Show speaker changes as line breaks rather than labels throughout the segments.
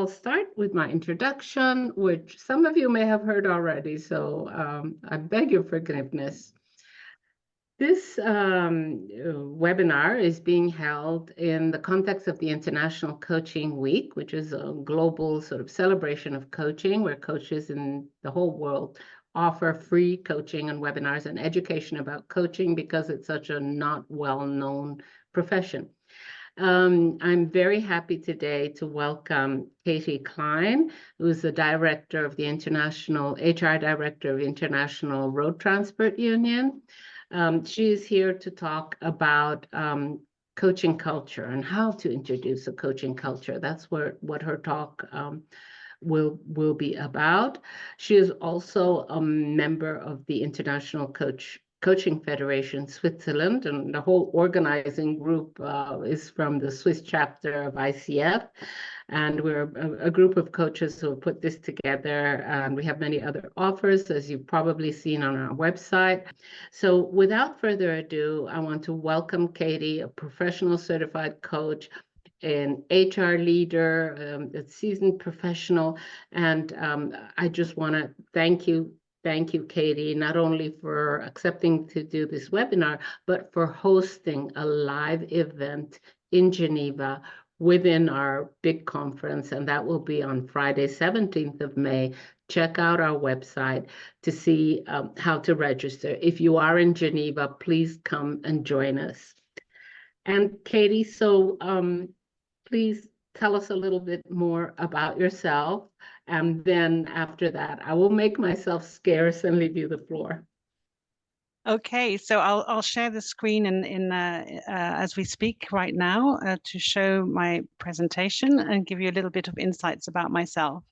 I'll start with my introduction, which some of you may have heard already, so I beg your forgiveness. This webinar is being held in the context of the International Coaching Week, which is a global sort of celebration of coaching, where coaches in the whole world offer free coaching and webinars and education about coaching because it's such a not well-known profession. I'm very happy today to welcome Katie Klein, who is the director of the HR director of International Road Transport Union. She is here to talk about coaching culture and how to introduce a coaching culture. That's what her talk will be about. She is also a member of the International Coaching Federation Switzerland, and the whole organizing group is from the Swiss chapter of ICF. And we're a group of coaches who have put this together, and we have many other offers, as you've probably seen on our website. So without further ado, I want to welcome Katie, a professional certified coach, an HR leader, a seasoned professional, and I just want to thank you, Katie, not only for accepting to do this webinar, but for hosting a live event in Geneva within our big conference, and that will be on Friday, 17th of May. Check out our website to see how to register. If you are in Geneva, please come and join us. And Katie, so please tell us a little bit more about yourself. And then after that, I will make myself scarce and leave you the floor.
Okay, so I'll share the screen as we speak right now to show my presentation and give you a little bit of insights about myself.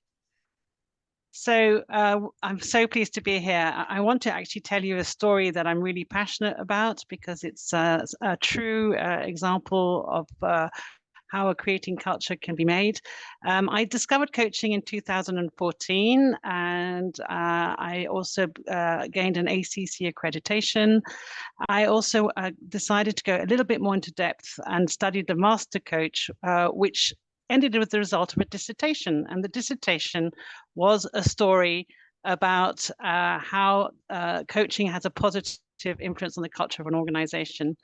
So I'm so pleased to be here. I want to actually tell you a story that I'm really passionate about because it's a true example of how a creating culture can be made. I discovered coaching in 2014, and I also gained an ACC accreditation. I also decided to go a little bit more into depth and studied the master coach, which ended with the result of a dissertation. And the dissertation was a story about how coaching has a positive influence on the culture of an organization.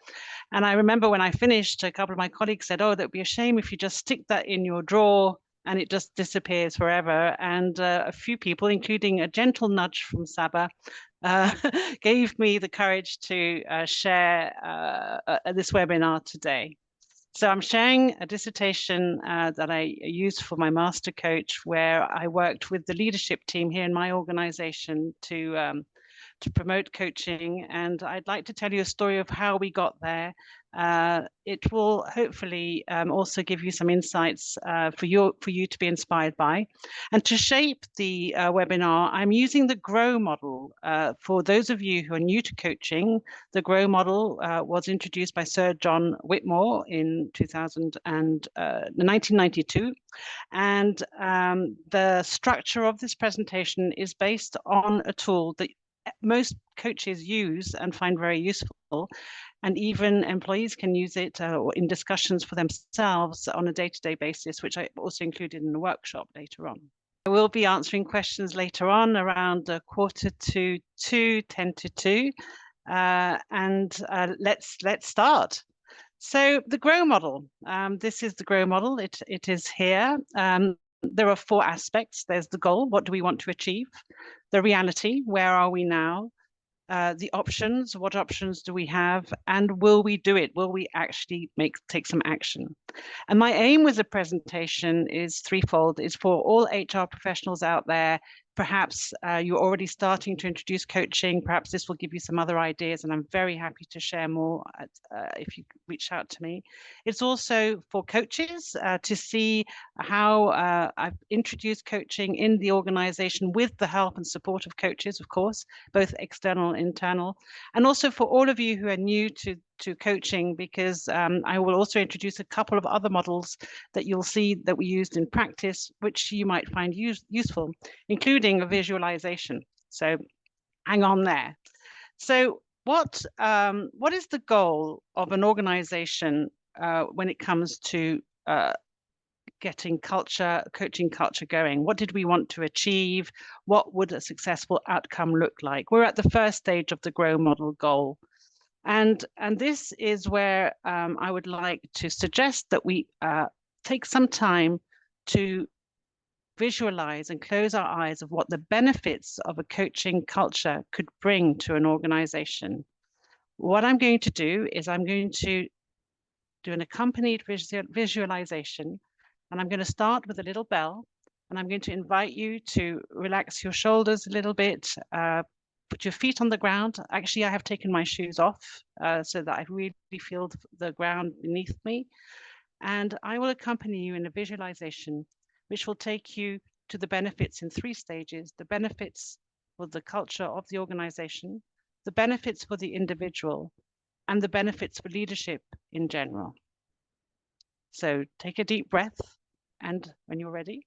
And I remember when I finished, a couple of my colleagues said, oh, that would be a shame if you just stick that in your drawer and it just disappears forever. And a few people, including a gentle nudge from Saba, gave me the courage to share this webinar today. So I'm sharing a dissertation that I used for my master coach, where I worked with the leadership team here in my organization to promote coaching. And I'd like to tell you a story of how we got there. It will hopefully also give you some insights for you to be inspired by. And to shape the webinar, I'm using the GROW model. For those of you who are new to coaching, the GROW model was introduced by Sir John Whitmore in 1992. And the structure of this presentation is based on a tool that most coaches use and find very useful, and even employees can use it in discussions for themselves on a day-to-day basis, which I also included in the workshop later on. I will be answering questions later on around 1:45, 10 to 2, and let's start. So the GROW model, this is the GROW model. It is here. There are 4 aspects. There's the goal, what do we want to achieve? The reality, where are we now? The options, what options do we have? And will we do it? Will we actually take some action? And my aim with the presentation is threefold. Is for all HR professionals out there. Perhaps you're already starting to introduce coaching. Perhaps this will give you some other ideas, and I'm very happy to share more if you reach out to me. It's also for coaches to see how I've introduced coaching in the organization with the help and support of coaches, of course, both external and internal. And also for all of you who are new to coaching, because I will also introduce a couple of other models that you'll see that we used in practice, which you might find useful, including a visualization. So hang on there. So what is the goal of an organization when it comes to getting coaching culture going? What did we want to achieve? What would a successful outcome look like? We're at the first stage of the GROW model goal. And this is where I would like to suggest that we take some time to visualize and close our eyes of what the benefits of a coaching culture could bring to an organization. What I'm going to do is I'm going to do an accompanied visualization, and I'm going to start with a little bell, and I'm going to invite you to relax your shoulders a little bit, put your feet on the ground. Actually, I have taken my shoes off so that I really feel the ground beneath me. And I will accompany you in a visualization, which will take you to the benefits in 3 stages: the benefits for the culture of the organization, the benefits for the individual, and the benefits for leadership in general. So take a deep breath, and when you're ready,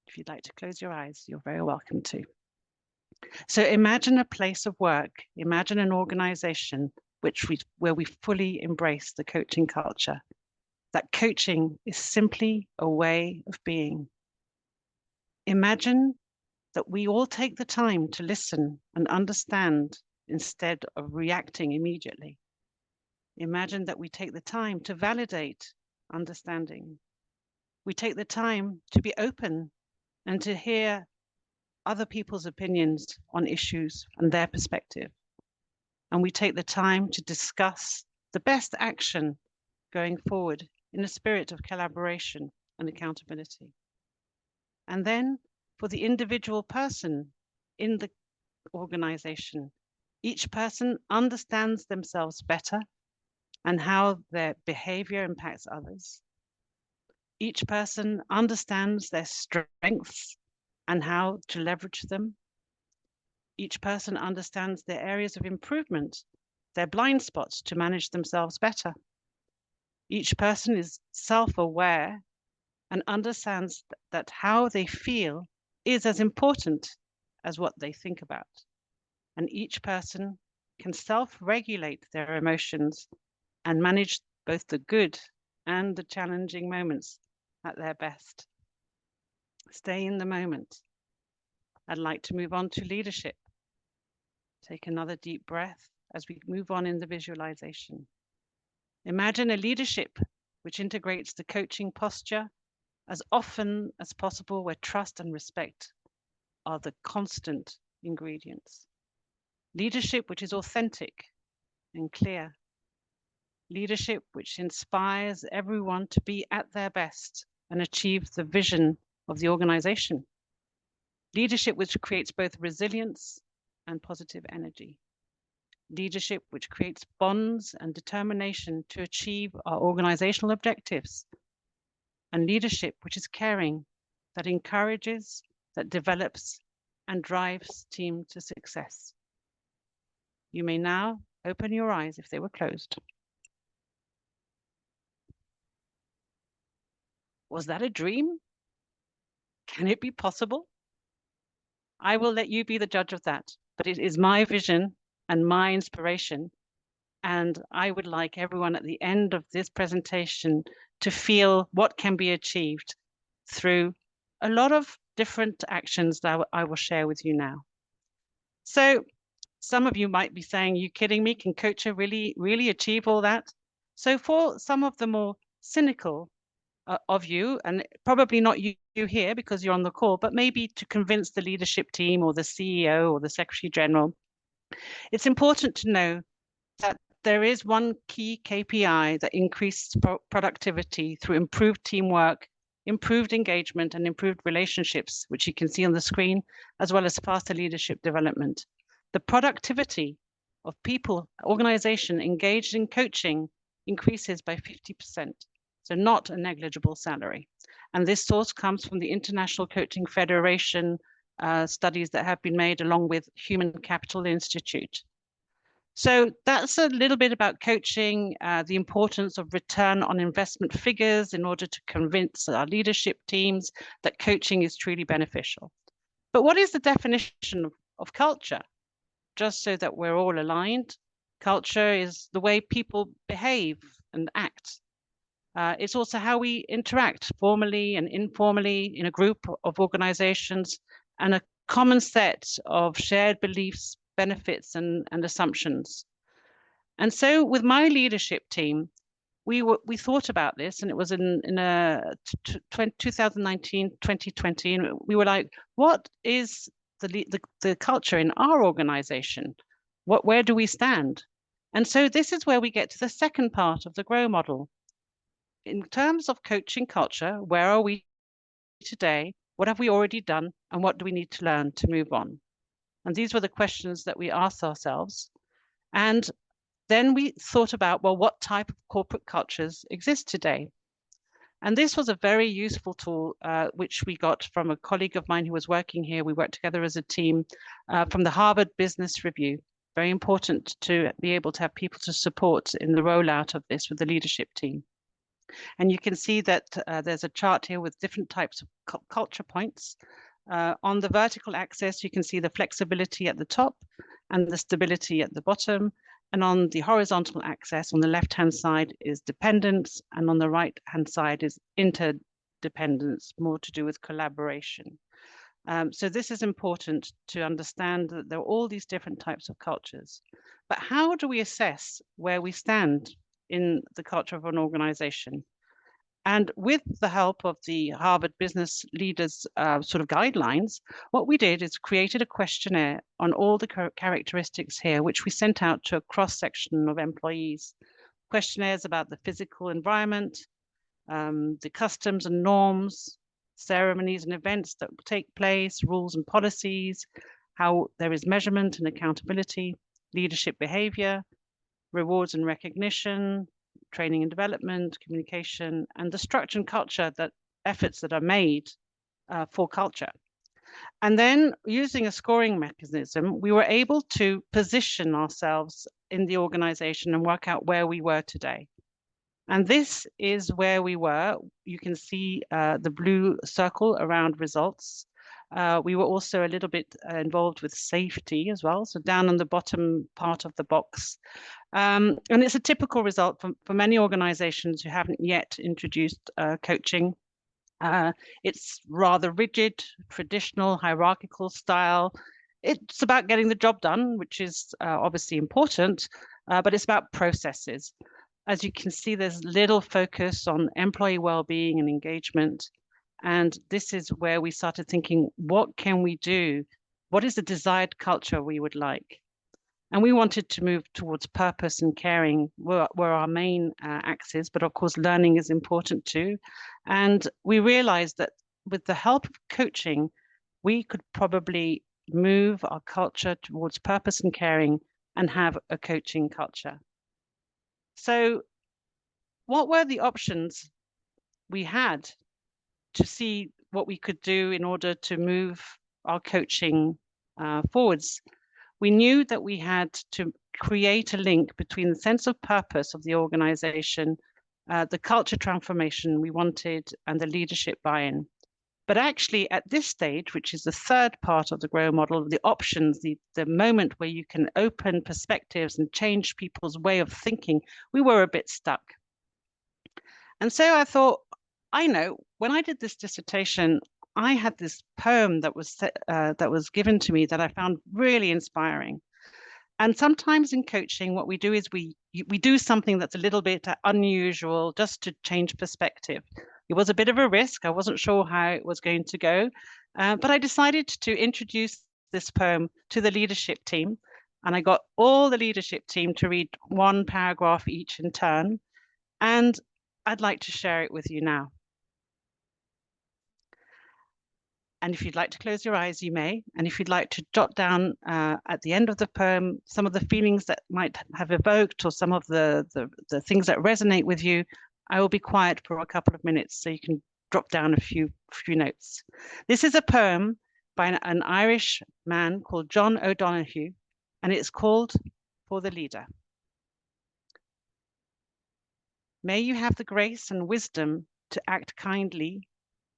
if you'd like to close your eyes, you're very welcome to. So imagine a place of work, imagine an organization where we fully embrace the coaching culture. That coaching is simply a way of being. Imagine that we all take the time to listen and understand instead of reacting immediately. Imagine that we take the time to validate understanding. We take the time to be open and to hear other people's opinions on issues and their perspective. And we take the time to discuss the best action going forward in a spirit of collaboration and accountability. And then for the individual person in the organization, each person understands themselves better and how their behavior impacts others. Each person understands their strengths and how to leverage them. Each person understands their areas of improvement, their blind spots to manage themselves better. Each person is self-aware and understands that how they feel is as important as what they think about. And each person can self-regulate their emotions and manage both the good and the challenging moments at their best. Stay in the moment. I'd like to move on to leadership. Take another deep breath as we move on in the visualization. Imagine a leadership which integrates the coaching posture as often as possible, where trust and respect are the constant ingredients. Leadership which is authentic and clear. Leadership which inspires everyone to be at their best and achieve the vision of the organization. Leadership which creates both resilience and positive energy. Leadership which creates bonds and determination to achieve our organizational objectives. And leadership which is caring, that encourages, that develops, and drives team to success. You may now open your eyes if they were closed. Was that a dream? Can it be possible? I will let you be the judge of that, but it is my vision and my inspiration. And I would like everyone at the end of this presentation to feel what can be achieved through a lot of different actions that I will share with you now. So some of you might be saying, you kidding me? Can coaching really achieve all that? So for some of the more cynical of you, and probably not you here because you're on the call, but maybe to convince the leadership team or the CEO or the Secretary General, it's important to know that there is one key KPI that increases productivity through improved teamwork, improved engagement, and improved relationships, which you can see on the screen, as well as faster leadership development. The productivity of people, organization engaged in coaching increases by 50%. So not a negligible salary. And this source comes from the International Coaching Federation studies that have been made along with Human Capital Institute. So that's a little bit about coaching, the importance of return on investment figures in order to convince our leadership teams that coaching is truly beneficial. But what is the definition of culture? Just so that we're all aligned, Culture is the way people behave and act. It's also how we interact formally and informally in a group of organizations, and a common set of shared beliefs, benefits, and assumptions. And so with my leadership team, we thought about this, and it was in 2019, 2020, and we were like, what is the culture in our organization? Where do we stand? And so this is where we get to the second part of the GROW model. In terms of coaching culture, where are we today? What have we already done? And what do we need to learn to move on? And these were the questions that we asked ourselves. And then we thought about, well, what type of corporate cultures exist today? And this was a very useful tool, which we got from a colleague of mine who was working here. We worked together as a team from the Harvard Business Review. Very important to be able to have people to support in the rollout of this with the leadership team. And you can see that there's a chart here with different types of culture points. On the vertical axis, you can see the flexibility at the top and the stability at the bottom. And on the horizontal axis, on the left-hand side is dependence, and on the right-hand side is interdependence, more to do with collaboration. So this is important to understand that there are all these different types of cultures. But how do we assess where we stand in the culture of an organization? And with the help of the Harvard Business Leaders sort of guidelines, what we did is created a questionnaire on all the characteristics here, which we sent out to a cross-section of employees. Questionnaires about the physical environment, the customs and norms, ceremonies and events that take place, rules and policies, how there is measurement and accountability, leadership behavior, rewards and recognition, training and development, communication, and the structure and culture efforts that are made for culture. And then using a scoring mechanism, we were able to position ourselves in the organization and work out where we were today. And this is where we were. You can see the blue circle around results. We were also a little bit involved with safety as well. So down on the bottom part of the box. And it's a typical result for many organizations who haven't yet introduced coaching. It's rather rigid, traditional, hierarchical style. It's about getting the job done, which is obviously important, but it's about processes. As you can see, there's little focus on employee well-being and engagement. And this is where we started thinking, what can we do? What is the desired culture we would like? And we wanted to move towards purpose and caring were our main axes, but of course, learning is important too. And we realized that with the help of coaching, we could probably move our culture towards purpose and caring and have a coaching culture. So what were the options we had to see what we could do in order to move our coaching forwards? We knew that we had to create a link between the sense of purpose of the organization, the culture transformation we wanted, and the leadership buy-in. But actually, at this stage, which is the third part of the GROW model, the options, the moment where you can open perspectives and change people's way of thinking, we were a bit stuck. And so I thought, I know, when I did this dissertation, I had this poem that was given to me that I found really inspiring. And sometimes in coaching, what we do is we do something that's a little bit unusual just to change perspective. It was a bit of a risk. I wasn't sure how it was going to go, but I decided to introduce this poem to the leadership team. And I got all the leadership team to read one paragraph each in turn. And I'd like to share it with you now. And if you'd like to close your eyes, you may. And if you'd like to jot down at the end of the poem some of the feelings that might have evoked or some of the things that resonate with you, I will be quiet for a couple of minutes so you can drop down a few notes. This is a poem by an Irish man called John O'Donoghue, and it's called For the Leader. May you have the grace and wisdom to act kindly,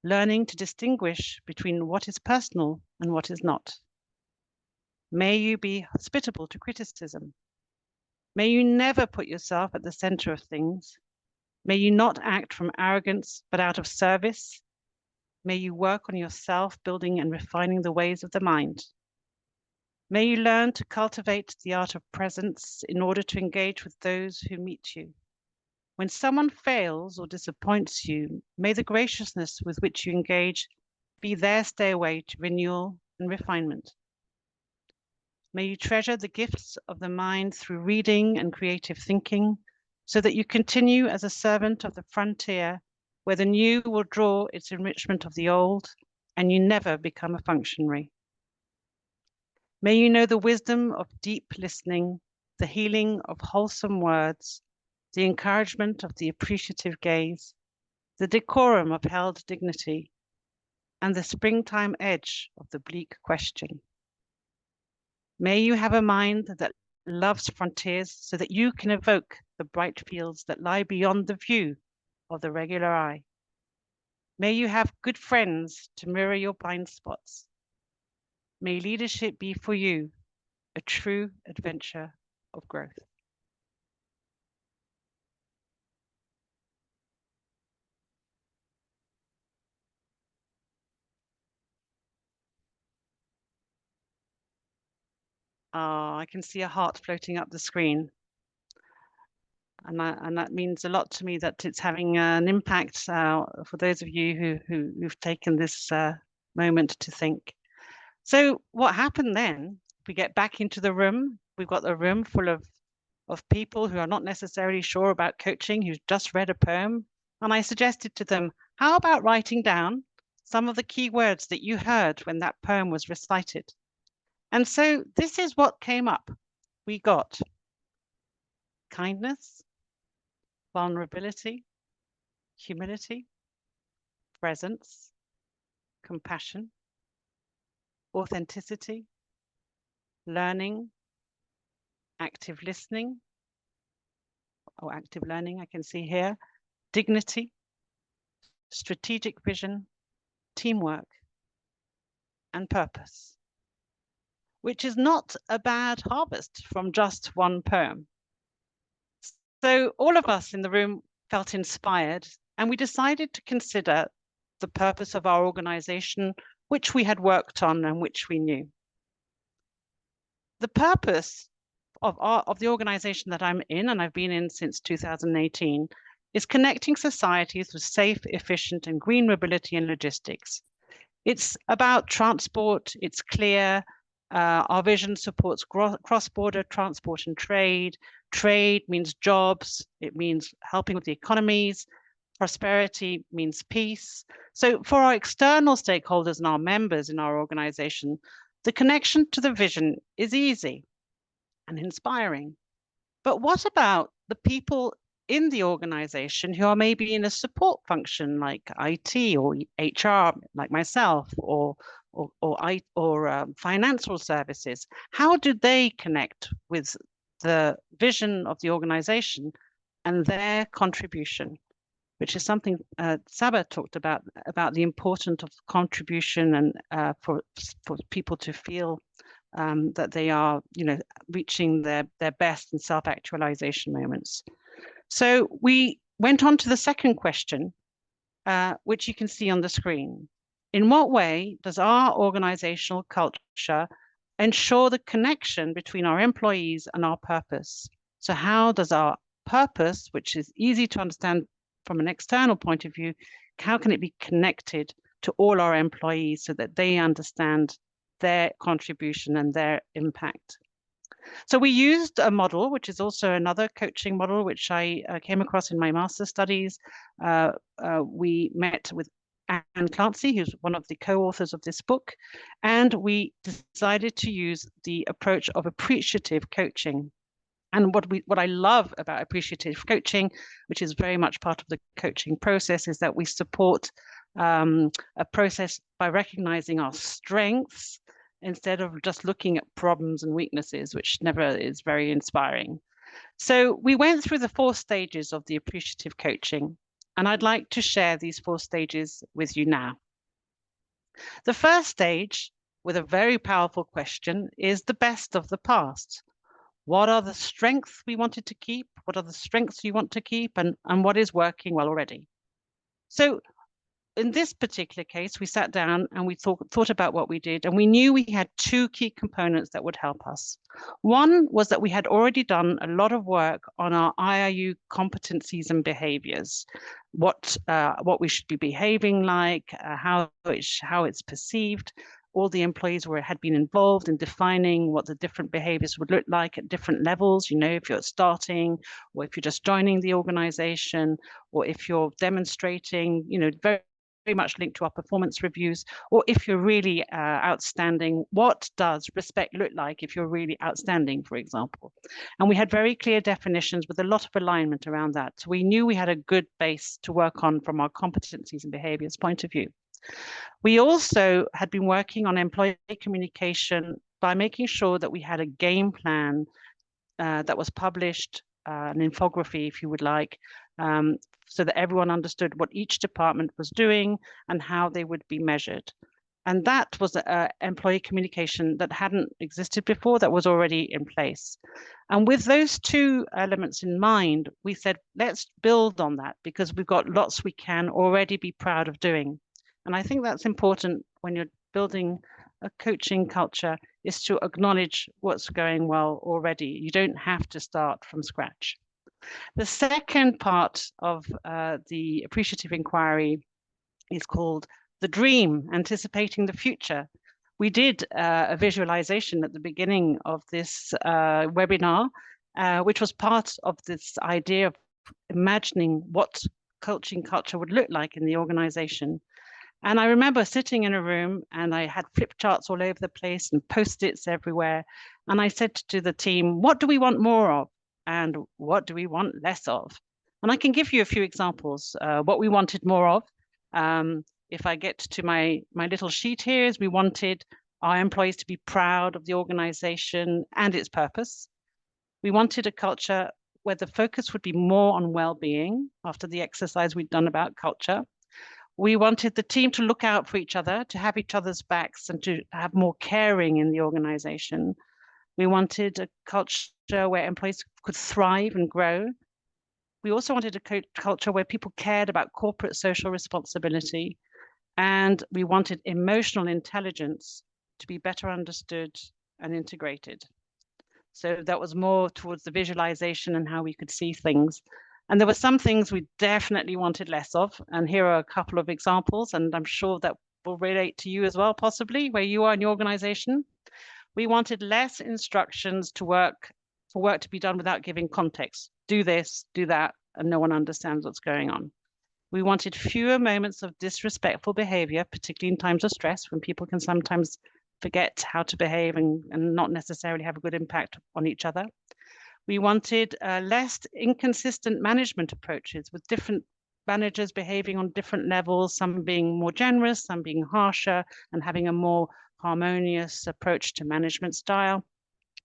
learning to distinguish between what is personal and what is not. May you be hospitable to criticism, May you never put yourself at the center of things. May you not act from arrogance, but out of service. May you work on yourself, building and refining the ways of the mind. May you learn to cultivate the art of presence in order to engage with those who meet you. When someone fails or disappoints you, may the graciousness with which you engage be their stairway to renewal and refinement. May you treasure the gifts of the mind through reading and creative thinking, so that you continue as a servant of the frontier, where the new will draw its enrichment of the old, and you never become a functionary. May you know the wisdom of deep listening, the healing of wholesome words, the encouragement of the appreciative gaze, the decorum of held dignity, and the springtime edge of the bleak question. May you have a mind that loves frontiers so that you can evoke the bright fields that lie beyond the view of the regular eye. May you have good friends to mirror your blind spots. May leadership be for you a true adventure of growth. I can see a heart floating up the screen. And that means a lot to me, that it's having an impact for those of you who've taken this moment to think. So what happened then? We get back into the room. We've got a room full of people who are not necessarily sure about coaching, who've just read a poem. And I suggested to them, how about writing down some of the key words that you heard when that poem was recited? And so this is what came up. We got kindness, vulnerability, humility, presence, compassion, authenticity, learning, active listening, or active learning, I can see here, dignity, strategic vision, teamwork, and purpose, which is not a bad harvest from just one poem. So all of us in the room felt inspired, and we decided to consider the purpose of our organization, which we had worked on and which we knew. The purpose of the organization that I'm in, and I've been in since 2018, is connecting societies with safe, efficient, and green mobility and logistics. It's about transport, it's clear. Our vision supports cross-border transport and trade. Trade means jobs, it means helping with the economies. Prosperity means peace. So for our external stakeholders and our members in our organization, the connection to the vision is easy and inspiring. But what about the people in the organization who are maybe in a support function like IT or HR, like myself, or financial services? How do they connect with the vision of the organization and their contribution, which is something Saba talked about the importance of contribution and for people to feel that they are, reaching their best and self-actualization moments. So we went on to the second question, which you can see on the screen. In what way does our organizational culture ensure the connection between our employees and our purpose? So how does our purpose, which is easy to understand from an external point of view, how can it be connected to all our employees so that they understand their contribution and their impact? So we used a model, which is also another coaching model, which I came across in my master's studies. We met with Anne Clancy, who's one of the co-authors of this book, and we decided to use the approach of appreciative coaching. And what I love about appreciative coaching, which is very much part of the coaching process, is that we support a process by recognizing our strengths instead of just looking at problems and weaknesses, which never is very inspiring. So we went through the 4 stages of the appreciative coaching, and I'd like to share these 4 stages with you now. The first stage, with a very powerful question, is the best of the past. What are the strengths we wanted to keep? What are the strengths you want to keep? And what is working well already? So in this particular case, we sat down and we thought about what we did, and we knew we had two key components that would help us. One was that we had already done a lot of work on our IIU competencies and behaviors, what we should be behaving like, how it's perceived. All the employees had been involved in defining what the different behaviors would look like at different levels. You know, if you're starting, or if you're just joining the organization, or if you're demonstrating, you know, very much linked to our performance reviews, or if you're really outstanding, what does respect look like if you're really outstanding, for example? And we had very clear definitions with a lot of alignment around that. So we knew we had a good base to work on from our competencies and behaviors point of view. We also had been working on employee communication by making sure that we had a game plan that was published, an infography, if you would like, so that everyone understood what each department was doing and how they would be measured. And that was employee communication that hadn't existed before, that was already in place. And with those two elements in mind, we said, let's build on that, because we've got lots we can already be proud of doing. And I think that's important when you're building a coaching culture, is to acknowledge what's going well already. You don't have to start from scratch. The second part of the appreciative inquiry is called the dream, anticipating the future. We did a visualization at the beginning of this webinar, which was part of this idea of imagining what coaching culture would look like in the organization. And I remember sitting in a room and I had flip charts all over the place and Post-its everywhere. And I said to the team, what do we want more of? And what do we want less of? And I can give you a few examples. What we wanted more of, if I get to my little sheet here, is we wanted our employees to be proud of the organization and its purpose. We wanted a culture where the focus would be more on well-being after the exercise we'd done about culture. We wanted the team to look out for each other, to have each other's backs, and to have more caring in the organization. We wanted a culture where employees could thrive and grow. We also wanted a culture where people cared about corporate social responsibility. And we wanted emotional intelligence to be better understood and integrated. So that was more towards the visualization and how we could see things. And there were some things we definitely wanted less of. And here are a couple of examples, and I'm sure that will relate to you as well, possibly, where you are in your organization. We wanted less instructions for work to be done without giving context. Do this, do that, and no one understands what's going on. We wanted fewer moments of disrespectful behavior, particularly in times of stress, when people can sometimes forget how to behave and not necessarily have a good impact on each other. We wanted less inconsistent management approaches, with different managers behaving on different levels, some being more generous, some being harsher, and having a more harmonious approach to management style.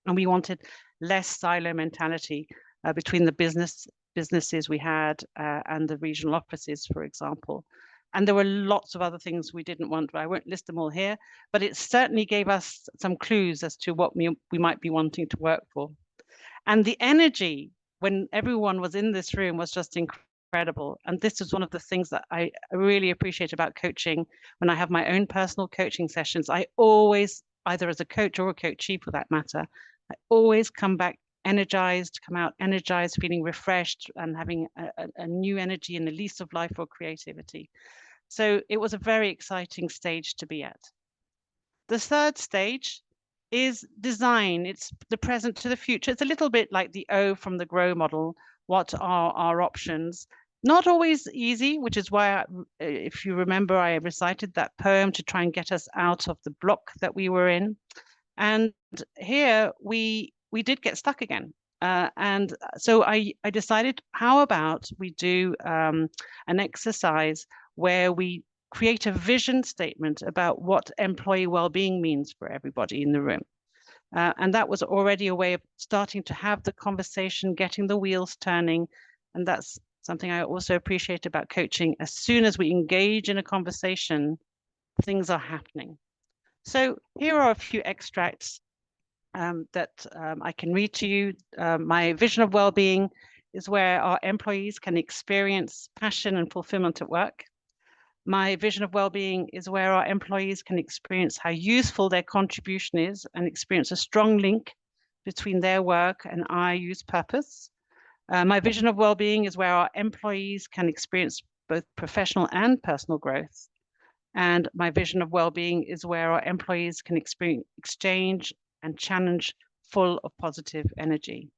And we wanted less silo mentality between the businesses we had and the regional offices, for example. And there were lots of other things we didn't want, but I won't list them all here, but it certainly gave us some clues as to what we might be wanting to work for. And the energy when everyone was in this room was just incredible. And this is one of the things that I really appreciate about coaching. When I have my own personal coaching sessions, I always, either as a coach or a coachee for that matter, I always come back energized, come out energized, feeling refreshed and having a new energy and a lease of life or creativity. So it was a very exciting stage to be at. The third stage is design. It's the present to the future. It's a little bit like the O from the GROW model. What are our options? Not always easy, which is why, if you remember, I recited that poem to try and get us out of the block that we were in. And here we did get stuck again. And so I decided, how about we do an exercise where we create a vision statement about what employee well-being means for everybody in the room. And that was already a way of starting to have the conversation, getting the wheels turning. And that's something I also appreciate about coaching. As soon as we engage in a conversation, things are happening. So here are a few extracts that I can read to you. My vision of well-being is where our employees can experience passion and fulfillment at work. My vision of well-being is where our employees can experience how useful their contribution is and experience a strong link between their work and our use purpose. My vision of well-being is where our employees can experience both professional and personal growth. And my vision of well-being is where our employees can experience exchange and challenge full of positive energy.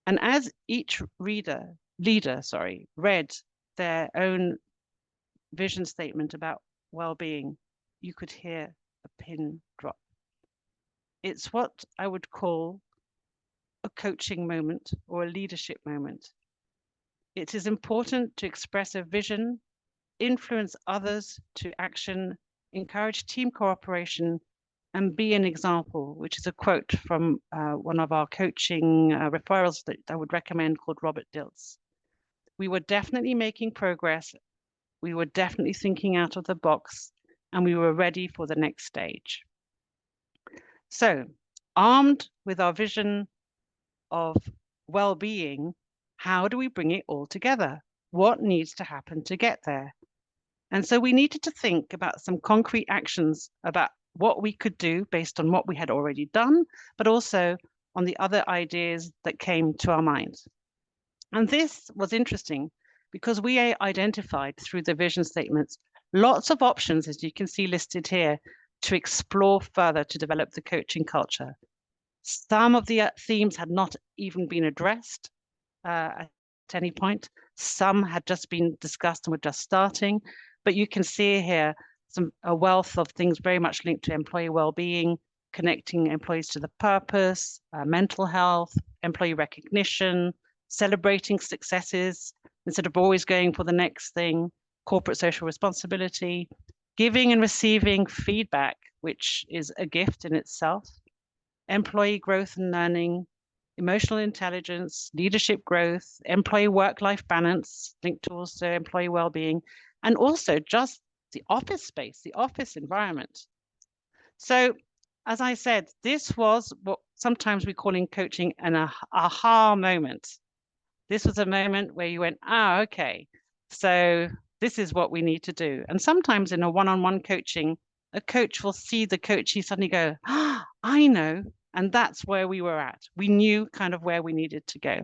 And as each leader, read their own vision statement about well-being, you could hear a pin drop. It's what I would call a coaching moment or a leadership moment. It is important to express a vision, influence others to action, encourage team cooperation, and be an example, which is a quote from one of our coaching referrals that I would recommend, called Robert Dilts. We were definitely making progress. We were definitely thinking out of the box, and we were ready for the next stage. So, armed with our vision of well-being, how do we bring it all together? What needs to happen to get there? And so we needed to think about some concrete actions about what we could do based on what we had already done, but also on the other ideas that came to our minds. And this was interesting because we identified through the vision statements lots of options, as you can see listed here, to explore further to develop the coaching culture. Some of the themes had not even been addressed at any point. Some had just been discussed and were just starting. But you can see here a wealth of things very much linked to employee well-being, connecting employees to the purpose, mental health, employee recognition, celebrating successes instead of always going for the next thing, corporate social responsibility, giving and receiving feedback, which is a gift in itself, employee growth and learning, emotional intelligence, leadership growth, employee work-life balance, linked to also employee well-being, and also just the office space, the office environment. So, as I said, this was what sometimes we call in coaching an aha moment. This was a moment where you went, okay, so this is what we need to do. And sometimes in a one-on-one coaching, a coach will see the coachee suddenly go, I know. And that's where we were at. We knew kind of where we needed to go.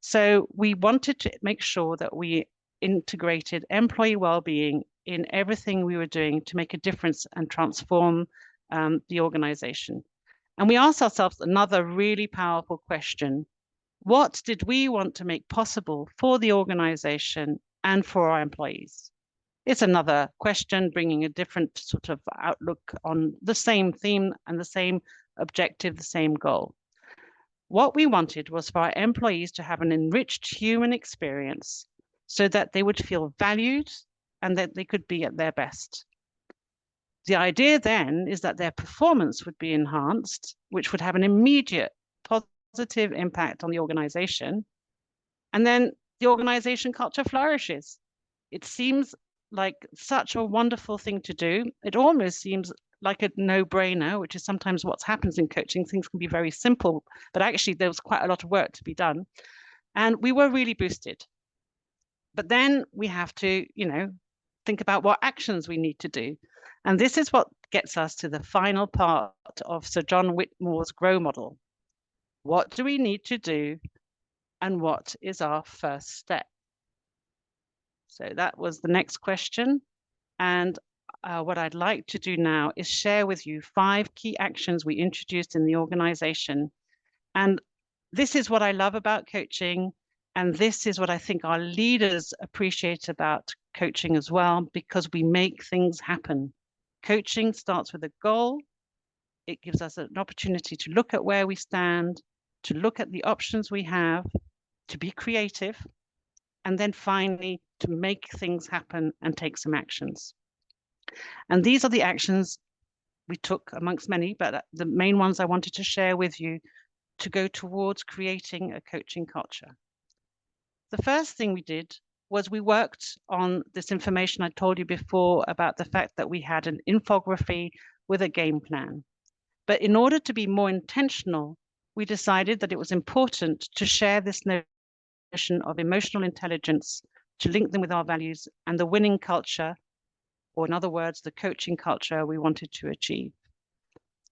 So we wanted to make sure that we integrated employee well-being in everything we were doing to make a difference and transform the organization. And we asked ourselves another really powerful question. What did we want to make possible for the organization and for our employees? It's another question, bringing a different sort of outlook on the same theme and the same objective, the same goal. What we wanted was for our employees to have an enriched human experience so that they would feel valued and that they could be at their best. The idea then is that their performance would be enhanced, which would have an immediate positive impact on the organization. And then the organization culture flourishes. It seems like such a wonderful thing to do. It almost seems like a no-brainer, which is sometimes what happens in coaching. Things can be very simple, but actually there was quite a lot of work to be done. And we were really boosted. But then we have to, think about what actions we need to do. And this is what gets us to the final part of Sir John Whitmore's GROW model. What do we need to do? And what is our first step? So that was the next question. And what I'd like to do now is share with you 5 key actions we introduced in the organization. And this is what I love about coaching. And this is what I think our leaders appreciate about coaching as well, because we make things happen. Coaching starts with a goal. It gives us an opportunity to look at where we stand, to look at the options we have, to be creative, and then finally to make things happen and take some actions. And these are the actions we took amongst many, but the main ones I wanted to share with you to go towards creating a coaching culture. The first thing we did was we worked on this information I told you before about the fact that we had an infography with a game plan. But in order to be more intentional, we decided that it was important to share this notion of emotional intelligence, to link them with our values and the winning culture, or in other words, the coaching culture we wanted to achieve.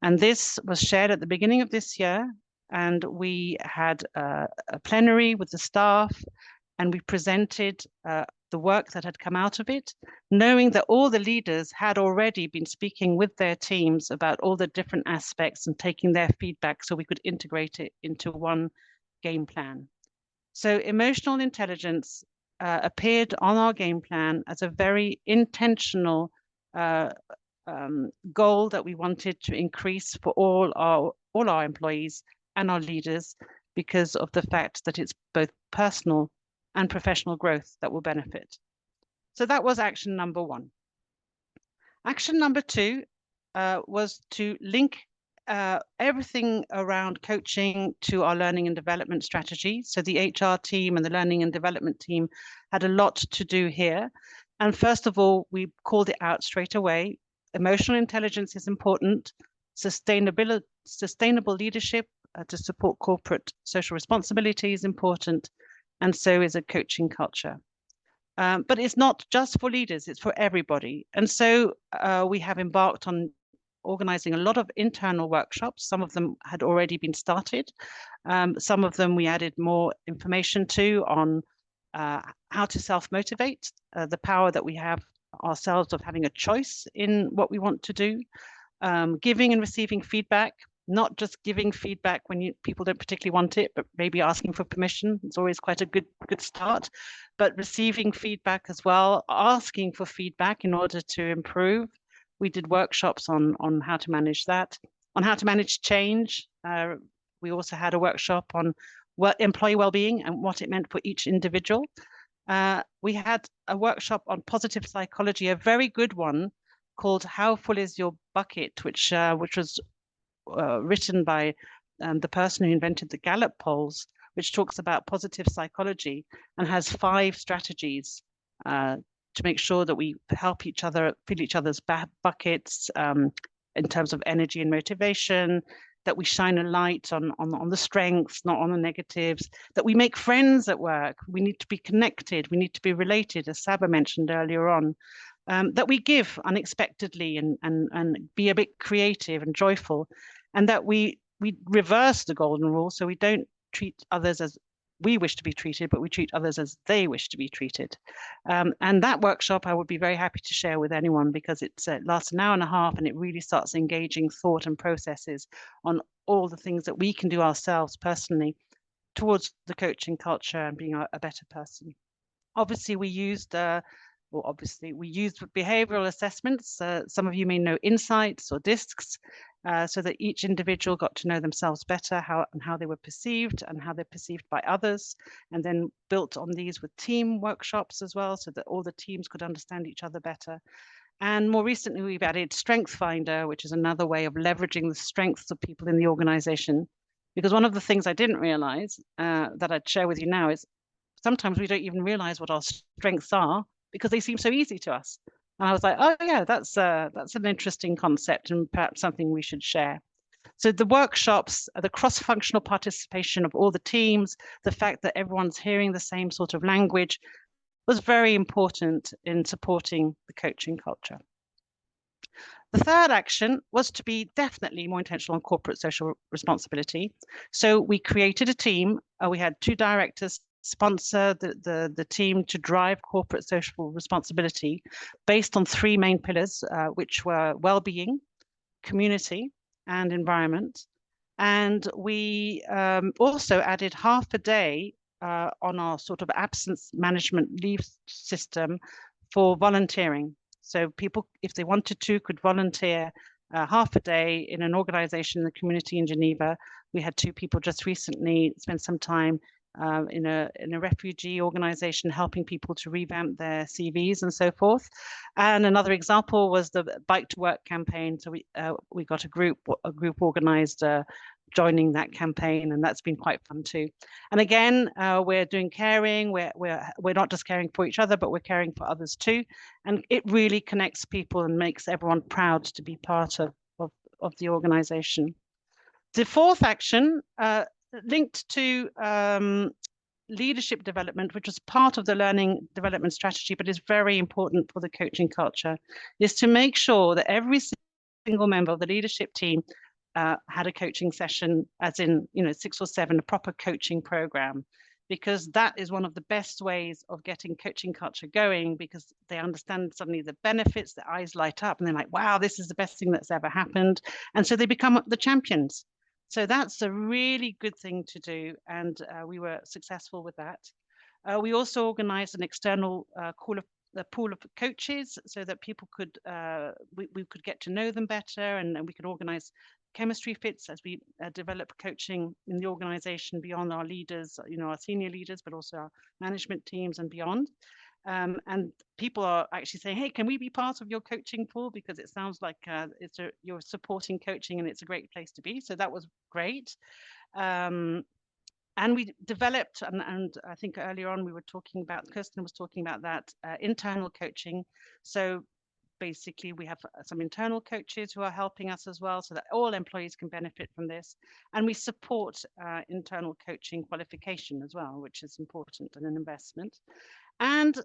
And this was shared at the beginning of this year, and we had a plenary with the staff, and we presented the work that had come out of it, knowing that all the leaders had already been speaking with their teams about all the different aspects and taking their feedback so we could integrate it into one game plan. So emotional intelligence appeared on our game plan as a very intentional goal that we wanted to increase for all our employees and our leaders, because of the fact that it's both personal and professional growth that will benefit. So that was action number 1. Action number 2 was to link everything around coaching to our learning and development strategy. So the HR team and the learning and development team had a lot to do here. And first of all, we called it out straight away. Emotional intelligence is important. Sustainable leadership to support corporate social responsibility is important. And so is a coaching culture. But it's not just for leaders, it's for everybody. And so we have embarked on organizing a lot of internal workshops. Some of them had already been started. Some of them we added more information to on how to self-motivate, the power that we have ourselves of having a choice in what we want to do, giving and receiving feedback, not just giving feedback when people don't particularly want it, but maybe asking for permission. It's always quite a good start, but receiving feedback as well, asking for feedback in order to improve. We did workshops on how to manage that, on how to manage change. We also had a workshop on employee well-being and what it meant for each individual. We had a workshop on positive psychology, a very good one called "How Full Is Your Bucket," which was written by the person who invented the Gallup polls, which talks about positive psychology and has 5 strategies to make sure that we help each other fill each other's buckets in terms of energy and motivation, that we shine a light on the strengths, not on the negatives, that we make friends at work. We need to be connected. We need to be related, as Saba mentioned earlier on, that we give unexpectedly and be a bit creative and joyful, and that we reverse the golden rule. So we don't treat others as we wish to be treated, but we treat others as they wish to be treated. And that workshop I would be very happy to share with anyone, because it lasts an hour and a half and it really starts engaging thought and processes on all the things that we can do ourselves personally towards the coaching culture and being a better person. Obviously, we used behavioral assessments. Some of you may know insights or discs, so that each individual got to know themselves better, how they were perceived and how they're perceived by others, and then built on these with team workshops as well, so that all the teams could understand each other better. And more recently, we've added Strength Finder, which is another way of leveraging the strengths of people in the organization. Because one of the things I didn't realize that I'd share with you now is sometimes we don't even realize what our strengths are because they seem so easy to us. And I was like, oh yeah, that's an interesting concept and perhaps something we should share. So the workshops, the cross-functional participation of all the teams, the fact that everyone's hearing the same sort of language was very important in supporting the coaching culture. The third action was to be definitely more intentional on corporate social responsibility. So we created a team. We had 2 directors sponsor the team to drive corporate social responsibility based on 3 main pillars, which were well-being, community, and environment. And we also added half a day on our sort of absence management leave system for volunteering. So people, if they wanted to, could volunteer half a day in an organization in the community in Geneva. We had 2 people just recently spend some time in a refugee organization helping people to revamp their CVs and so forth. And another example was the Bike to Work campaign. So we got a group organized joining that campaign, and that's been quite fun too. And again, we're doing caring. We're not just caring for each other, but we're caring for others too. And it really connects people and makes everyone proud to be part of the organization. The fourth action linked to leadership development, which was part of the learning development strategy, but is very important for the coaching culture, is to make sure that every single member of the leadership team had a coaching session, as in, 6 or 7, a proper coaching program, because that is one of the best ways of getting coaching culture going, because they understand suddenly the benefits, their eyes light up, and they're like, wow, this is the best thing that's ever happened. And so they become the champions. So that's a really good thing to do, and we were successful with that. We also organized an external pool of coaches, so that people could we could get to know them better, and we could organize chemistry fits as we develop coaching in the organization beyond our leaders, our senior leaders, but also our management teams and beyond. And people are actually saying, hey, can we be part of your coaching pool? Because it sounds like you're supporting coaching and it's a great place to be. So that was great. And we developed, and I think earlier on we were talking about, Kirsten was talking about that, internal coaching. So basically we have some internal coaches who are helping us as well, so that all employees can benefit from this. And we support internal coaching qualification as well, which is important and an investment. And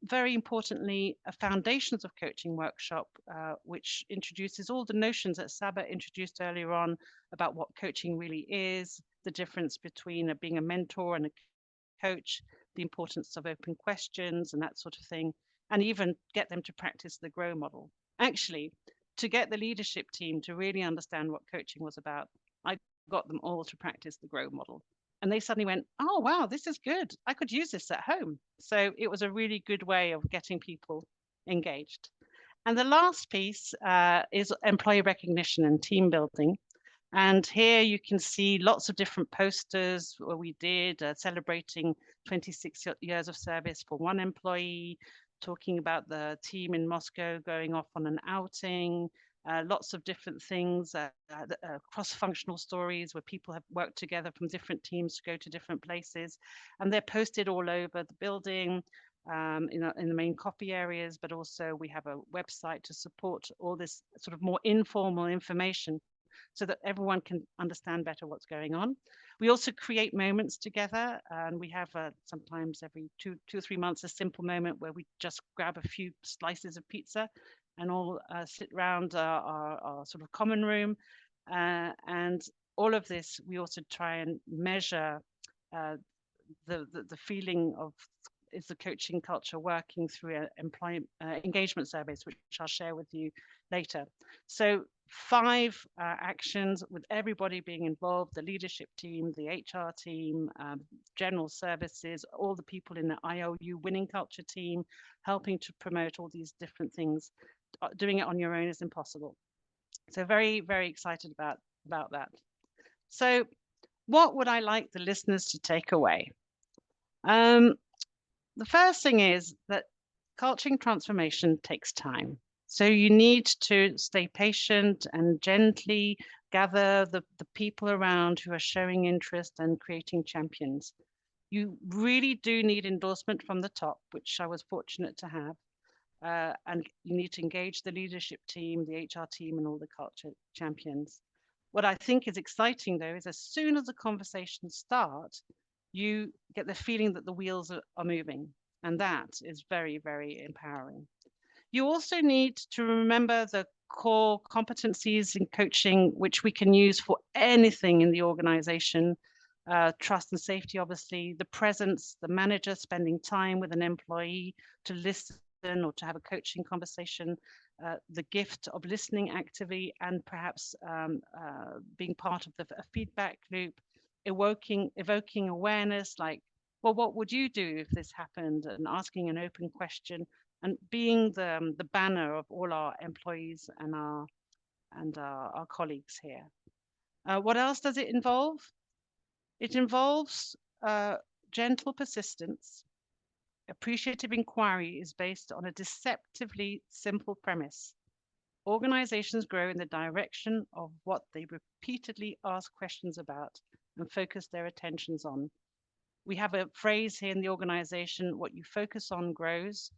very importantly, a foundations of coaching workshop, which introduces all the notions that Saba introduced earlier on about what coaching really is, the difference between being a mentor and a coach, the importance of open questions and that sort of thing, and even get them to practice the GROW model. Actually, to get the leadership team to really understand what coaching was about, I got them all to practice the GROW model. And they suddenly went, oh, wow, this is good. I could use this at home. So it was a really good way of getting people engaged. And the last piece is employee recognition and team building. And here you can see lots of different posters where we did celebrating 26 years of service for one employee, talking about the team in Moscow going off on an outing, lots of different things, cross-functional stories where people have worked together from different teams to go to different places. And they're posted all over the building, in the main copy areas, but also we have a website to support all this sort of more informal information, so that everyone can understand better what's going on. We also create moments together, and we have sometimes every two or 3 months a simple moment where we just grab a few slices of pizza and all sit around our sort of common room. And all of this, we also try and measure the feeling of, is the coaching culture working through engagement surveys, which I'll share with you later. So 5 actions with everybody being involved, the leadership team, the HR team, general services, all the people in the IOU winning culture team, helping to promote all these different things. Doing it on your own is impossible. So very, very excited about that. So what would I like the listeners to take away? The first thing is that culture transformation takes time. So you need to stay patient and gently gather the people around who are showing interest and creating champions. You really do need endorsement from the top, which I was fortunate to have. And you need to engage the leadership team, the HR team, and all the culture champions. What I think is exciting, though, is as soon as the conversations start, you get the feeling that the wheels are moving. And that is very, very empowering. You also need to remember the core competencies in coaching, which we can use for anything in the organization. Trust and safety, obviously, the presence, the manager spending time with an employee to listen or to have a coaching conversation, the gift of listening actively and perhaps being part of the feedback loop, evoking awareness, like, well, what would you do if this happened? And asking an open question, and being the banner of all our employees and our colleagues here. What else does it involve? It involves gentle persistence. Appreciative inquiry is based on a deceptively simple premise. Organizations grow in the direction of what they repeatedly ask questions about and focus their attentions on. We have a phrase here in the organization, what you focus on grows.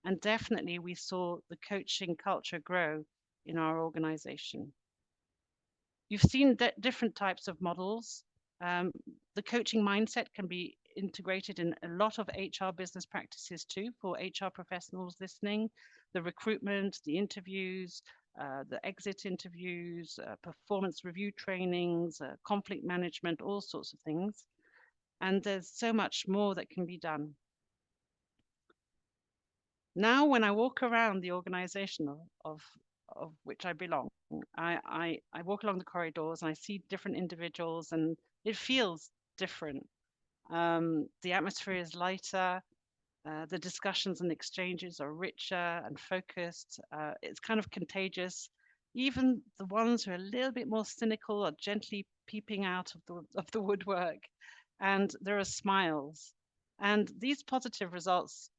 And definitely we saw the coaching culture grow in our organization. You've seen different types of models. The coaching mindset can be integrated in a lot of HR business practices too, for HR professionals listening. The recruitment, the interviews, the exit interviews, performance review trainings, conflict management, all sorts of things. And there's so much more that can be done. Now, when I walk around the organization of which I belong, I walk along the corridors and I see different individuals, and it feels different. The atmosphere is lighter. The discussions and exchanges are richer and focused. It's kind of contagious. Even the ones who are a little bit more cynical are gently peeping out of the woodwork, and there are smiles. And these positive results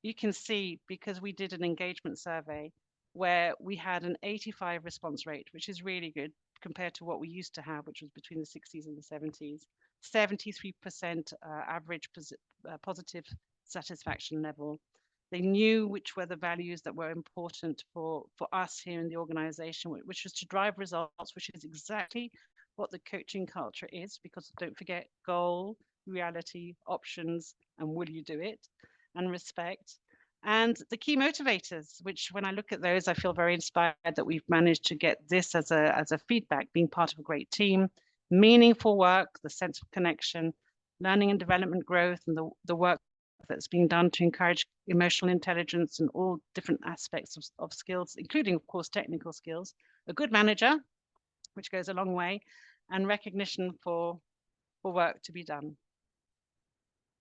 you can see because we did an engagement survey where we had an 85 response rate, which is really good compared to what we used to have, which was between the 60s and the 70s. 73% average positive satisfaction level. They knew which were the values that were important for us here in the organization, which was to drive results, which is exactly what the coaching culture is, because don't forget goal, reality, options, and will you do it, and respect. And the key motivators, which when I look at those, I feel very inspired that we've managed to get this as a feedback, being part of a great team, meaningful work, the sense of connection, learning and development growth, and the work that's being done to encourage emotional intelligence and all different aspects of skills, including, of course, technical skills, a good manager, which goes a long way, and recognition for work to be done.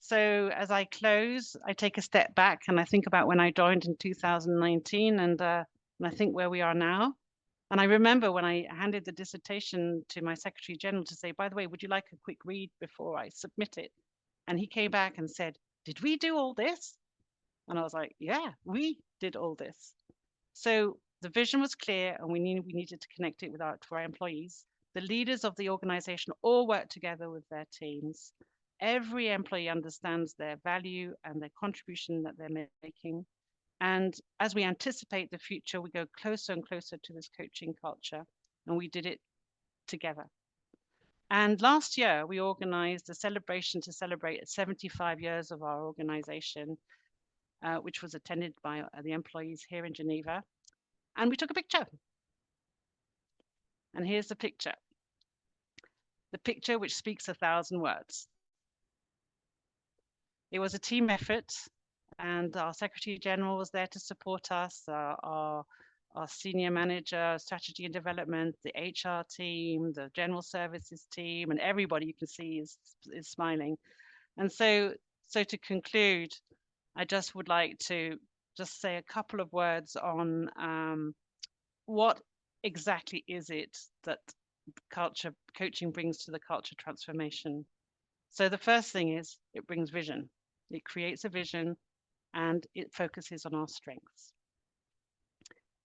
So as I close, I take a step back and I think about when I joined in 2019 and I think where we are now. And I remember when I handed the dissertation to my Secretary General to say, by the way, would you like a quick read before I submit it? And he came back and said, did we do all this? And I was like, yeah, we did all this. So the vision was clear and we knew we needed to connect it to our employees. The leaders of the organization all work together with their teams. Every employee understands their value and their contribution that they're making. And as we anticipate the future, we go closer and closer to this coaching culture, and we did it together. And last year, we organized a celebration to celebrate 75 years of our organization, which was attended by the employees here in Geneva. And we took a picture. And here's the picture which speaks 1,000 words. It was a team effort, and our Secretary General was there to support us, our senior manager, strategy and development, the HR team, the general services team, and everybody you can see is smiling. And so to conclude, I just would like to just say a couple of words on what exactly is it that coaching brings to the culture transformation. So the first thing is it brings vision. It creates a vision and it focuses on our strengths.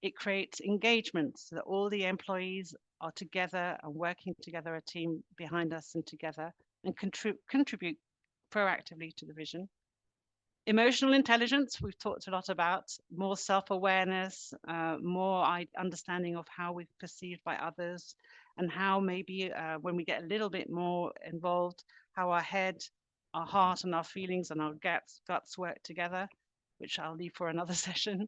It creates engagement so that all the employees are together and working together, a team behind us and together, and contribute proactively to the vision. Emotional intelligence, we've talked a lot about, more self-awareness, more understanding of how we're perceived by others, and how maybe when we get a little bit more involved, how our head, our heart, and our feelings and our guts work together, which I'll leave for another session.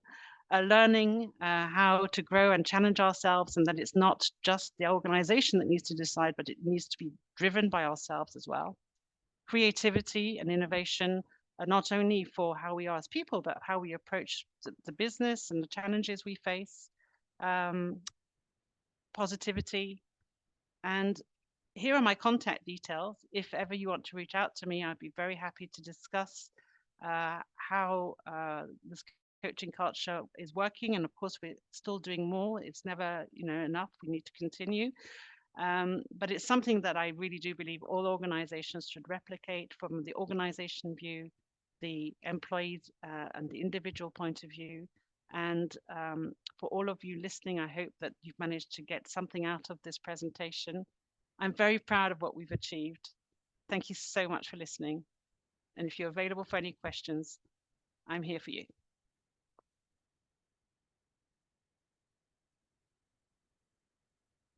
Learning how to grow and challenge ourselves, and that it's not just the organization that needs to decide, but it needs to be driven by ourselves as well. Creativity and innovation, not only for how we are as people, but how we approach the business and the challenges we face. Positivity. And here are my contact details. If ever you want to reach out to me, I'd be very happy to discuss how this coaching culture is working. And of course, we're still doing more. It's never, enough. We need to continue. But it's something that I really do believe all organizations should replicate from the organization view, the employees and the individual point of view. And for all of you listening, I hope that you've managed to get something out of this presentation. I'm very proud of what we've achieved. Thank you so much for listening. And if you're available for any questions, I'm here for you.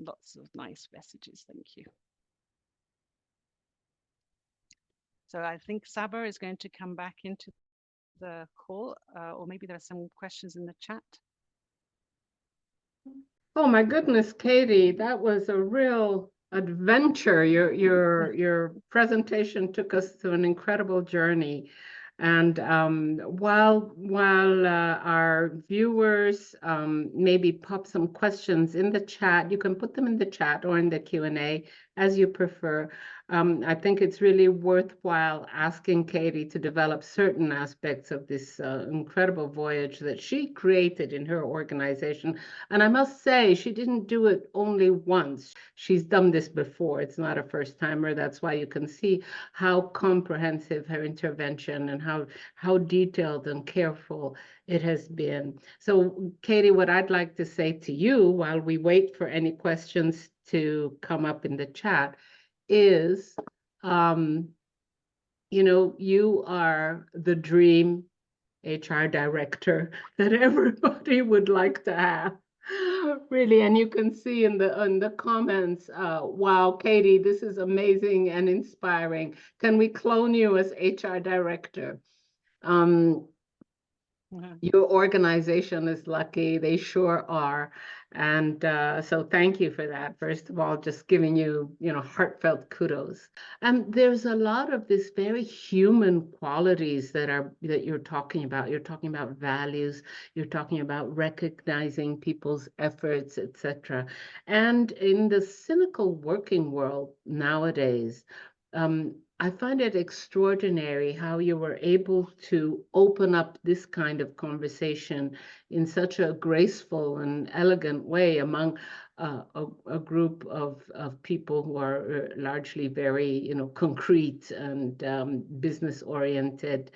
lots of nice messages. Thank you. So I think Saba is going to come back into the call, or maybe there are some questions in the chat.
Oh my goodness, Katie, that was a real adventure. Your presentation took us through an incredible journey. And while our viewers maybe pop some questions in the chat, you can put them in the chat or in the Q&A as you prefer. I think it's really worthwhile asking Katie to develop certain aspects of this incredible voyage that she created in her organization. And I must say, she didn't do it only once. She's done this before. It's not a first timer. That's why you can see how comprehensive her intervention and how detailed and careful it has been. So, Katie, what I'd like to say to you while we wait for any questions to come up in the chat is, you are the dream HR director that everybody would like to have. Really, and you can see in the comments, wow, Katie, this is amazing and inspiring. Can we clone you as HR director? Your organization is lucky. They sure are. And so thank you for that. First of all, just giving you, heartfelt kudos. And there's a lot of this very human qualities that you're talking about. You're talking about values. You're talking about recognizing people's efforts, etc. And in the cynical working world nowadays, I find it extraordinary how you were able to open up this kind of conversation in such a graceful and elegant way among a group of people who are largely very, concrete and business oriented.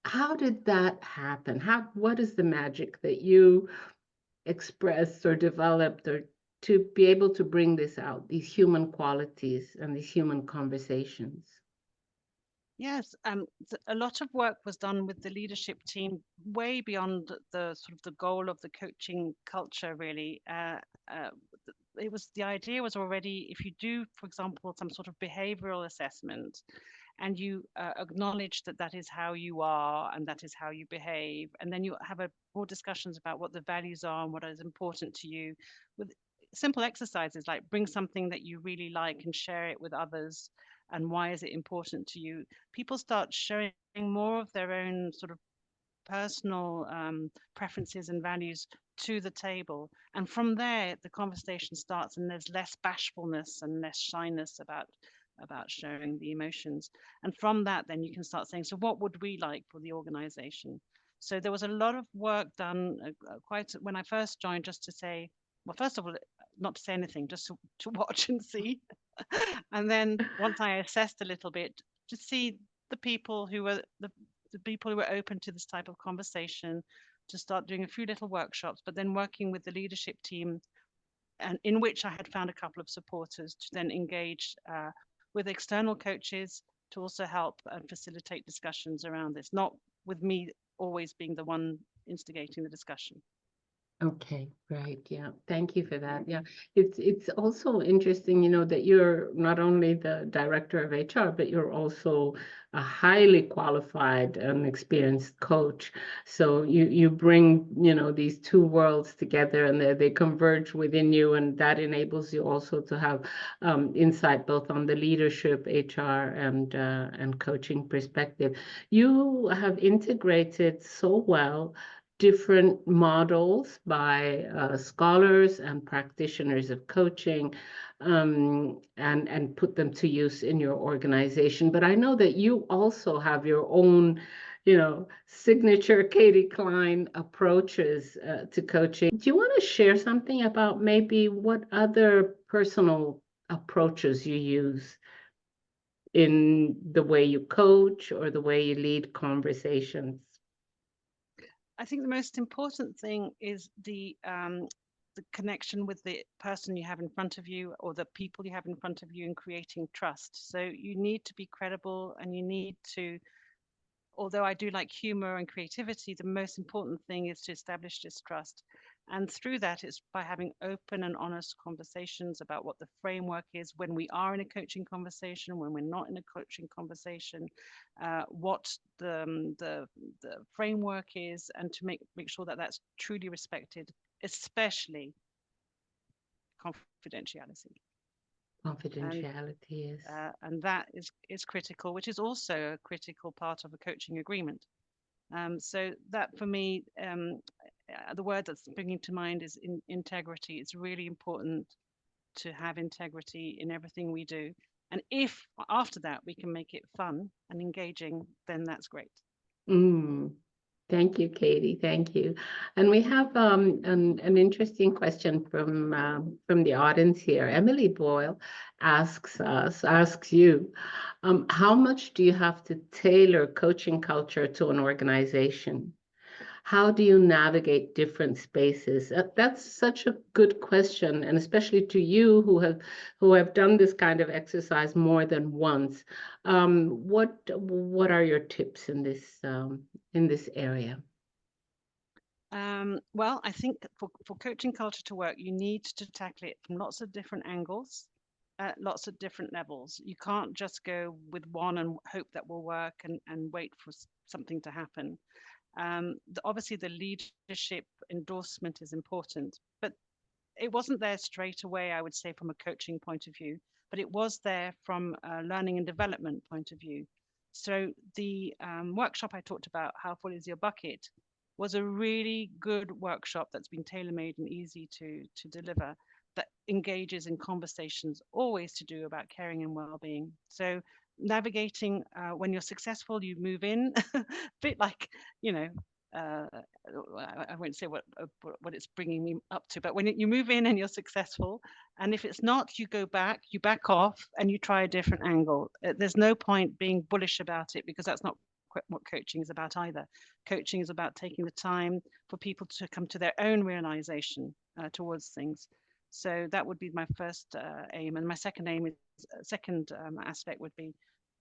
How did that happen? What is the magic that you expressed or developed or to be able to bring this out, these human qualities and these human conversations?
Yes, a lot of work was done with the leadership team, way beyond the sort of the goal of the coaching culture. Really, the idea was already, if you do, for example, some sort of behavioral assessment, and you acknowledge that that is how you are and that is how you behave, and then you have more discussions about what the values are and what is important to you, with simple exercises like bring something that you really like and share it with others, and why is it important to you. People start showing more of their own sort of personal preferences and values to the table, and from there the conversation starts, and there's less bashfulness and less shyness about sharing the emotions. And from that, then you can start saying, so what would we like for the organization? So there was a lot of work done quite when I first joined, just to say, well, first of all, not to say anything, just to watch and see. And then once I assessed a little bit, to see the people who were the people who were open to this type of conversation, to start doing a few little workshops, but then working with the leadership team, and in which I had found a couple of supporters to then engage with external coaches to also help and facilitate discussions around this, not with me always being the one instigating the discussion.
Okay, right. Yeah. Thank you for that. Yeah. It's also interesting, that you're not only the director of HR, but you're also a highly qualified and experienced coach. So you bring, these two worlds together, and they converge within you, and that enables you also to have insight both on the leadership, HR, and coaching perspective. You have integrated so well different models by scholars and practitioners of coaching, and put them to use in your organization. But I know that you also have your own, signature Katie Klein approaches to coaching. Do you want to share something about maybe what other personal approaches you use in the way you coach or the way you lead conversations?
I think the most important thing is the connection with the person you have in front of you, or the people you have in front of you, and creating trust. So you need to be credible, and you need to, although I do like humor and creativity, the most important thing is to establish this trust. And through that, it's by having open and honest conversations about what the framework is when we are in a coaching conversation, when we're not in a coaching conversation, what the framework is, and to make sure that that's truly respected, especially confidentiality. And
Confidentiality is.
and that is critical, which is also a critical part of a coaching agreement. So that for me, the word that's bringing to mind is integrity. It's really important to have integrity in everything we do. And if after that we can make it fun and engaging, then that's great.
Mm. Thank you, Katie. Thank you. And we have an interesting question from the audience here. Emily Boyle asks you, how much do you have to tailor coaching culture to an organization? How do you navigate different spaces? That's such a good question, and especially to you who have done this kind of exercise more than once. What are your tips in this area?
Well, I think for coaching culture to work, you need to tackle it from lots of different angles, lots of different levels. You can't just go with one and hope that will work and wait for something to happen. Obviously, the leadership endorsement is important, but it wasn't there straight away, I would say, from a coaching point of view, but it was there from a learning and development point of view. So the workshop I talked about, How Full is Your Bucket, was a really good workshop that's been tailor-made and easy to deliver, that engages in conversations always to do about caring and well-being. So navigating when you're successful, you move in, a bit like, you know, uh, I won't say what it's bringing me up to, but when you move in and you're successful, and if it's not, you go back, you back off, and you try a different angle. There's no point being bullish about it, because that's not what coaching is about either. Coaching is about taking the time for people to come to their own realization towards things. So that would be my first aim, and my second aim is second aspect would be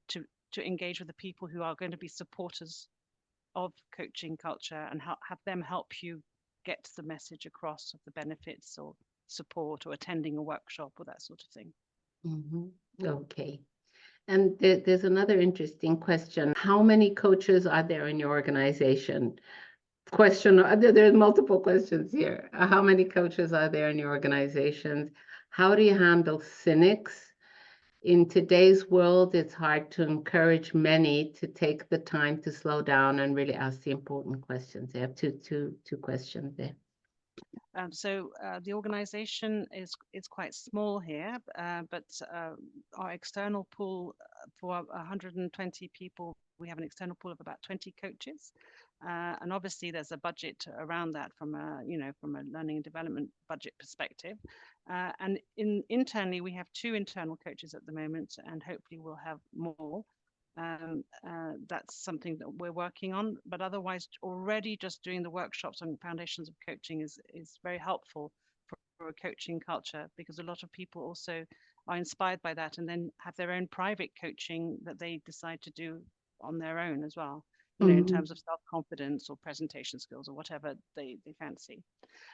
to to engage with the people who are going to be supporters of coaching culture, and have them help you get the message across of the benefits or support or attending a workshop or that sort of thing.
Mhm. Okay. And there's another interesting question. How many coaches are there in your organization? Question, there's multiple questions here. How many coaches are there in your organizations? How do you handle cynics? In today's world, it's hard to encourage many to take the time to slow down and really ask the important questions. I have two questions there.
So the organization is quite small here, but our external pool for 120 people, we have an external pool of about 20 coaches, and obviously there's a budget around that from a from a learning and development budget perspective, and internally we have two internal coaches at the moment, and hopefully we'll have more. That's something that we're working on. But otherwise, already just doing the workshops on foundations of coaching is very helpful for a coaching culture, because a lot of people also are inspired by that and then have their own private coaching that they decide to do on their own as well. You know, in
Mhm.
terms of self-confidence or presentation skills or whatever they fancy.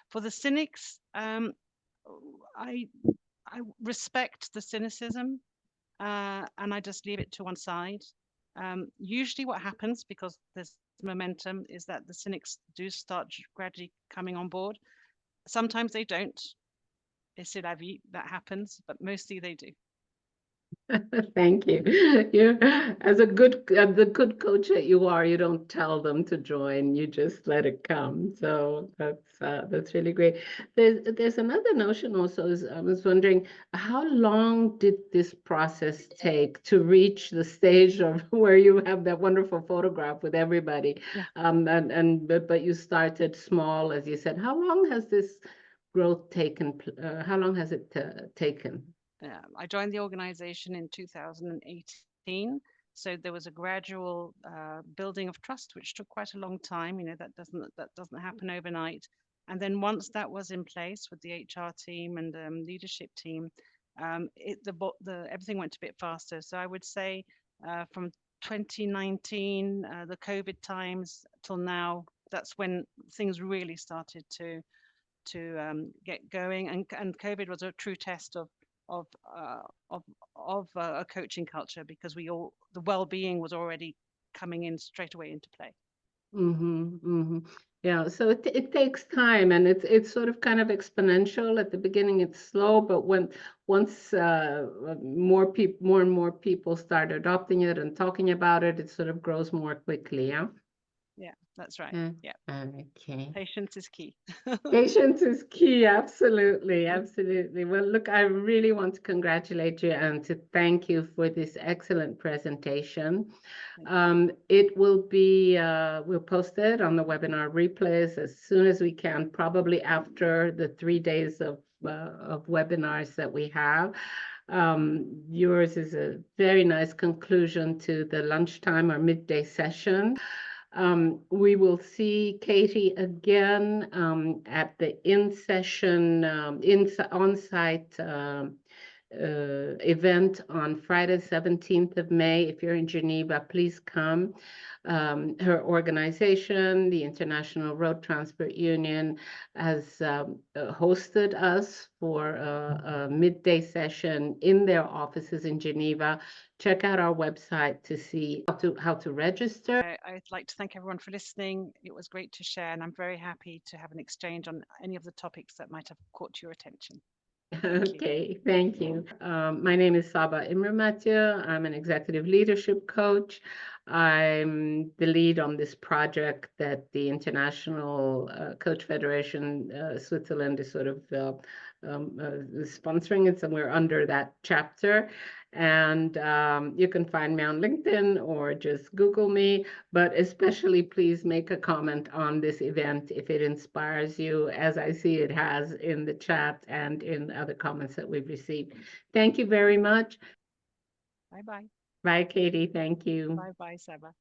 For the cynics, I I respect the cynicism, and I just leave it to one side. Usually, what happens, because there's momentum, is that the cynics do start gradually coming on board. Sometimes they don't. C'est la vie, that happens, but mostly they do.
Thank you. You, as the good coach that you are, you don't tell them to join. You just let it come. So that's really great. There's another notion also. I was wondering, how long did this process take to reach the stage of where you have that wonderful photograph with everybody?
Yeah.
But you started small, as you said. How long has this growth taken? How long has it taken?
I joined the organization in 2018. So there was a gradual building of trust, which took quite a long time. You know, that doesn't happen overnight. And then once that was in place with the HR team and leadership team, everything went a bit faster. So I would say from 2019, the COVID times till now, that's when things really started to get going, and COVID was a true test of uh, of a coaching culture, because the well-being was already coming in straight away into play.
Yeah, so it takes time, and it's sort of kind of exponential. At the beginning, it's slow, but once more and more people start adopting it and talking about it, it sort of grows more quickly. Yeah.
Yeah, that's right.
Yeah.
Yeah,
Okay.
patience is key.
Patience is key. Absolutely. Absolutely. Well, look, I really want to congratulate you and to thank you for this excellent presentation. It will be, we'll post it on the webinar replays as soon as we can, probably after the 3 days of webinars that we have. Yours is a very nice conclusion to the lunchtime or midday session. We will see Katie again at the in-session, on-site event on Friday, 17th of May. If you're in Geneva, please come. Her organization, the International Road Transport Union, has hosted us for a midday session in their offices in Geneva. Check out our website to see how to register.
I'd like to thank everyone for listening. It was great to share, and I'm very happy to have an exchange on any of the topics that might have caught your attention.
Okay, thank you. My name is Saba Imre. I'm an executive leadership coach. I'm the lead on this project that the International Coach Federation Switzerland is sort of sponsoring it, and we're under that chapter. And you can find me on LinkedIn or just Google me, but especially please make a comment on this event if it inspires you, as I see it has in the chat and in other comments that we've received. Thank you very much.
Bye-bye.
Bye, Katie. Thank you.
Bye-bye, Saba.